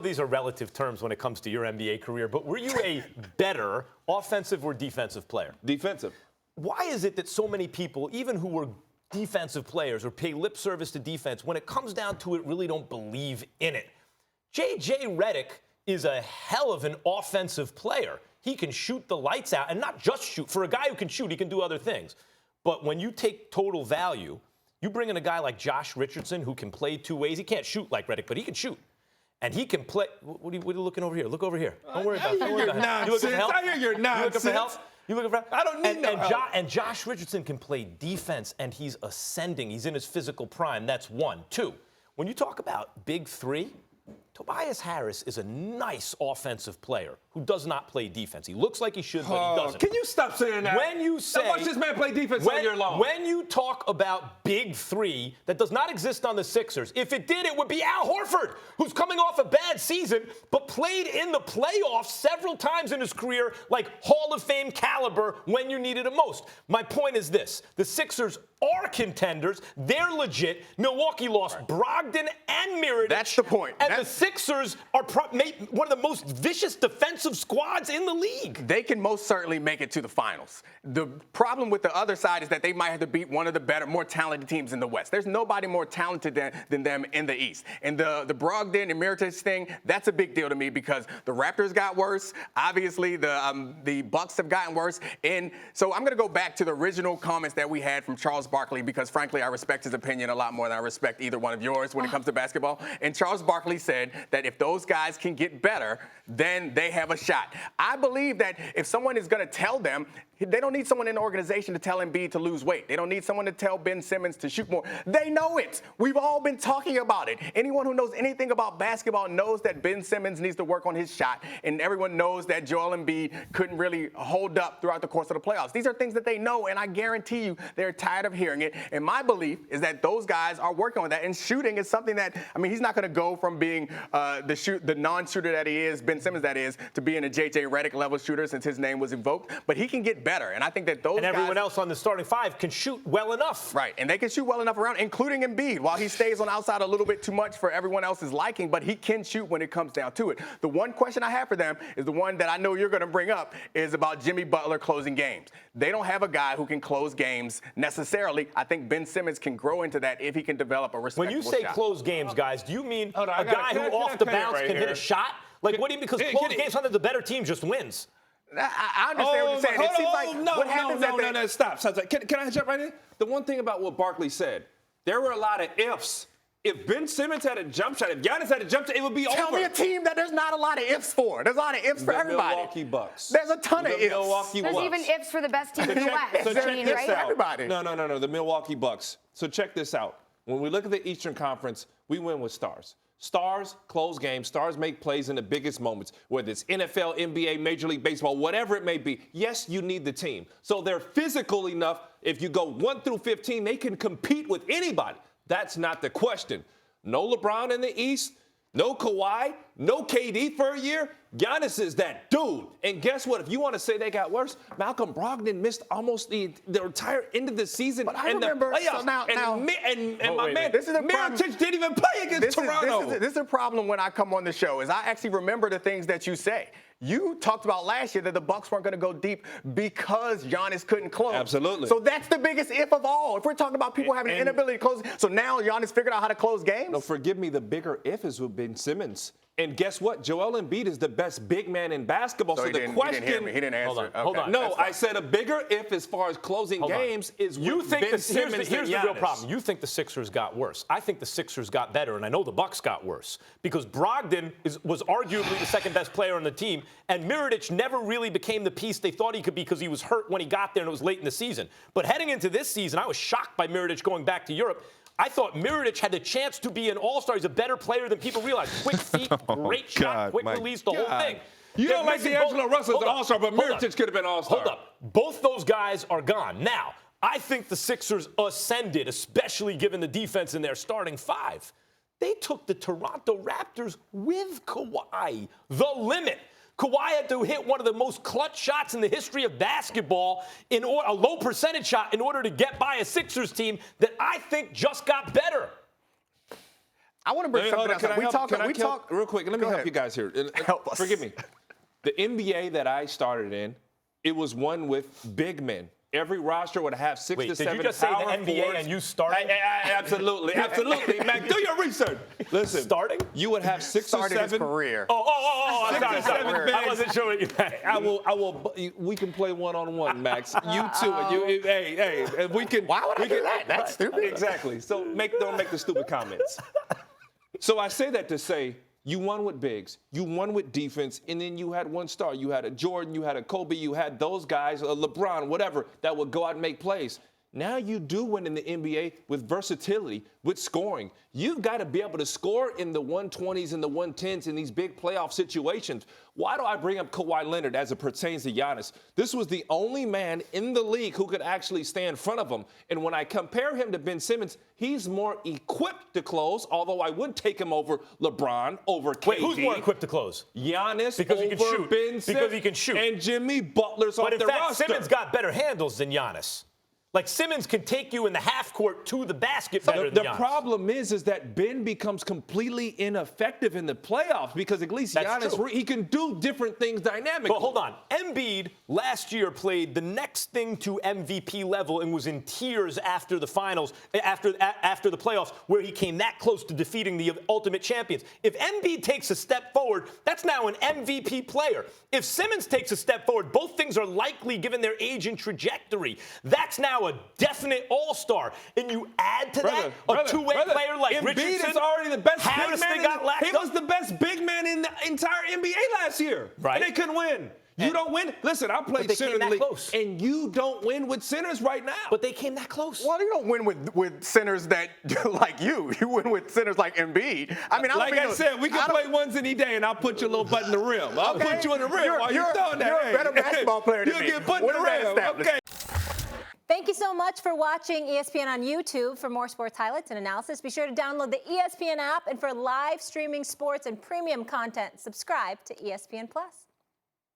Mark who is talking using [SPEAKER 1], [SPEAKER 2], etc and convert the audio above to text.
[SPEAKER 1] These are relative terms when it comes to your NBA career, but were you a better offensive or defensive player?
[SPEAKER 2] Defensive.
[SPEAKER 1] Why is it that so many people, even who were defensive players or pay lip service to defense, when it comes down to it, really don't believe in it? J.J. Redick is a hell of an offensive player. He can shoot the lights out, and not just shoot. For a guy who can shoot, he can do other things. But when you take total value, you bring in a guy like Josh Richardson who can play two ways. He can't shoot like Redick, but he can shoot. And he can play. What are you looking over here? Look over here. Don't worry about it. Don't worry about it. You looking for help?
[SPEAKER 2] I hear your nonsense.
[SPEAKER 1] You looking for help? You looking for help?
[SPEAKER 2] I don't need no help.
[SPEAKER 1] And Josh Richardson can play defense, and he's ascending. He's in his physical prime. That's one. Two, when you talk about big three, Tobias Harris is a nice offensive player who does not play defense. He looks like he should, but he doesn't.
[SPEAKER 2] Can you stop saying that?
[SPEAKER 1] When you say,
[SPEAKER 2] watch this man play defense all year long.
[SPEAKER 1] When you talk about big three, that does not exist on the Sixers. If it did, it would be Al Horford, who's coming off a bad season, but played in the playoffs several times in his career, like Hall of Fame caliber when you needed it most. My point is this. The Sixers are contenders. They're legit. Milwaukee lost Brogdon and Mirotic.
[SPEAKER 3] That's the point.
[SPEAKER 1] And the Sixers are one of the most vicious defensive squads in the league.
[SPEAKER 3] They can most certainly make it to the finals. The problem with the other side is that they might have to beat one of the better, more talented teams in the West. There's nobody more talented than them in the East. And the Brogdon and Mirotic thing, that's a big deal to me because the Raptors got worse. Obviously, the Bucks have gotten worse. And so I'm going to go back to the original comments that we had from Charles Barkley because, frankly, I respect his opinion a lot more than I respect either one of yours when it comes to basketball. And Charles Barkley said that if those guys can get better, then they have a shot. I believe that if someone is going to tell them, they don't need someone in the organization to tell Embiid to lose weight. They don't need someone to tell Ben Simmons to shoot more. They know it. We've all been talking about it. Anyone who knows anything about basketball knows that Ben Simmons needs to work on his shot, and everyone knows that Joel Embiid couldn't really hold up throughout the course of the playoffs. These are things that they know, and I guarantee you they're tired of hearing it. And my belief is that those guys are working on that, and shooting is something that, I mean, he's not going to go from being the non-shooter that he is, Ben Simmons that is, to being a J.J. Redick level shooter since his name was invoked, but he can get better. And I think that those guys.
[SPEAKER 1] And everyone else on the starting five can shoot well enough.
[SPEAKER 3] Right. And they can shoot well enough around, including Embiid, while he stays on the outside a little bit too much for everyone else's liking, but he can shoot when it comes down to it. The one question I have for them is the one that I know you're going to bring up is about Jimmy Butler closing games. They don't have a guy who can close games necessarily. I think Ben Simmons can grow into that if he can develop a respectable shot.
[SPEAKER 1] When you say close games, guys, do you mean a guy who off the bounce can hit a shot? Like, what do you mean? Because close games under the better team just wins.
[SPEAKER 3] I understand what you're saying. It seems like what happens
[SPEAKER 2] Stop. Can I jump right in? The one thing about what Barkley said, there were a lot of ifs. If Ben Simmons had a jump shot, if Giannis had a jump shot, it would be over.
[SPEAKER 3] Tell me a team that there's not a lot of ifs for. There's a lot of ifs for everybody.
[SPEAKER 2] Milwaukee Bucks.
[SPEAKER 3] There's a ton of ifs.
[SPEAKER 4] There's even ifs for the best team in the West.
[SPEAKER 2] So check this out.
[SPEAKER 3] Everybody.
[SPEAKER 2] No, the Milwaukee Bucks. So check this out. When we look at the Eastern Conference, we win with stars. Stars close games. Stars make plays in the biggest moments, whether it's NFL, NBA, Major League Baseball, whatever it may be. Yes, you need the team. So they're physical enough. If you go 1 through 15, they can compete with anybody. That's not the question. No LeBron in the East, no Kawhi, no KD for a year. Giannis is that dude. And guess what? If you want to say they got worse, Malcolm Brogdon missed almost the entire end of the season and the playoffs.
[SPEAKER 3] So now,
[SPEAKER 2] and my man, Mirotic didn't even play against Toronto.
[SPEAKER 3] This is a problem when I come on the show, is I actually remember the things that you say. You talked about last year that the Bucks weren't going to go deep because Giannis couldn't close.
[SPEAKER 2] Absolutely.
[SPEAKER 3] So that's the biggest if of all. If we're talking about people having an inability to close, so now Giannis figured out how to close games?
[SPEAKER 2] No, forgive me, the bigger if is with Ben Simmons. And guess what? Joel Embiid is the best big man in basketball. So the question.
[SPEAKER 3] He didn't hear me. He didn't answer.
[SPEAKER 1] Hold on.
[SPEAKER 2] No, I said a bigger if as far as closing games is with Ben Simmons.
[SPEAKER 1] Here's the real problem. You think the Sixers got worse. I think the Sixers got better, and I know the Bucks got worse because Brogdon was arguably the second best player on the team, and Mirotic never really became the piece they thought he could be because he was hurt when he got there and it was late in the season. But heading into this season, I was shocked by Mirotic going back to Europe. I thought Mirotic had the chance to be an all-star. He's a better player than people realize. Quick feet, great shot, quick release, the whole thing.
[SPEAKER 2] You don't like D'Angelo Russell as an all-star, but Mirotic could have been all-star.
[SPEAKER 1] Hold up. Both those guys are gone. Now, I think the Sixers ascended, especially given the defense in their starting five. They took the Toronto Raptors with Kawhi, the limit. Kawhi had to hit one of the most clutch shots in the history of basketball, a low percentage shot, in order to get by a Sixers team that I think just got better.
[SPEAKER 3] I want to bring something else up. We talk
[SPEAKER 2] real quick. Let me help you guys here.
[SPEAKER 3] Help us.
[SPEAKER 2] Forgive me. The NBA that I started in, it was one with big men. Every roster would have 6 to 7
[SPEAKER 1] did you just say the
[SPEAKER 2] power
[SPEAKER 1] NBA
[SPEAKER 2] forwards.
[SPEAKER 1] and you started?
[SPEAKER 2] Absolutely. Mac, do your research. Listen.
[SPEAKER 1] Starting?
[SPEAKER 2] You would have 6
[SPEAKER 3] started
[SPEAKER 2] or 7.
[SPEAKER 3] his career.
[SPEAKER 1] I'm sorry. I wasn't sure what you meant.
[SPEAKER 2] I will. We can play one-on-one, Max. You too. Hey. We can.
[SPEAKER 3] Why would I do that? That's stupid.
[SPEAKER 2] Exactly. So don't make the stupid comments. So I say that to say, you won with bigs, you won with defense, and then you had one star. You had a Jordan, you had a Kobe, you had those guys, a LeBron, whatever, that would go out and make plays. Now you do win in the NBA with versatility, with scoring. You've got to be able to score in the 120s and the 110s in these big playoff situations. Why do I bring up Kawhi Leonard as it pertains to Giannis? This was the only man in the league who could actually stay in front of him. And when I compare him to Ben Simmons, he's more equipped to close, although I would take him over LeBron, over KD.
[SPEAKER 1] Wait, who's more equipped to close?
[SPEAKER 2] Giannis
[SPEAKER 1] because
[SPEAKER 2] over
[SPEAKER 1] he can shoot.
[SPEAKER 2] Ben Simmons.
[SPEAKER 1] Because he can shoot.
[SPEAKER 2] And Jimmy Butler's off the roster.
[SPEAKER 1] But in fact, Simmons got better handles than Giannis. Like, Simmons can take you in the half court to the basket better than Giannis.
[SPEAKER 2] The problem is that Ben becomes completely ineffective in the playoffs because at least Giannis, he can do different things dynamically.
[SPEAKER 1] But hold on. Embiid last year played the next thing to MVP level and was in tears after the finals, after the playoffs, where he came that close to defeating the ultimate champions. If Embiid takes a step forward, that's now an MVP player. If Simmons takes a step forward, both things are likely given their age and trajectory. That's now a definite all-star. And you add to that a two-way player like
[SPEAKER 2] Embiid
[SPEAKER 1] Richardson.
[SPEAKER 2] is already the best big man. He was the best big man in the entire NBA last year.
[SPEAKER 1] Right.
[SPEAKER 2] And they couldn't win. You don't win. Listen, I played center in the league, and you don't win with centers right now.
[SPEAKER 1] But they came that close.
[SPEAKER 3] Well, you don't win with centers that like you. You win with centers like Embiid. I mean,
[SPEAKER 2] like I said, we can play ones any day, and I'll put you a little butt in the rim. I'll put you in the rim while you're throwing that.
[SPEAKER 3] You're a better basketball player than me.
[SPEAKER 2] You'll get put in the rim. Okay.
[SPEAKER 5] Thank you so much for watching ESPN on YouTube. For more sports highlights and analysis, be sure to download the ESPN app. And for live streaming sports and premium content, subscribe to ESPN+.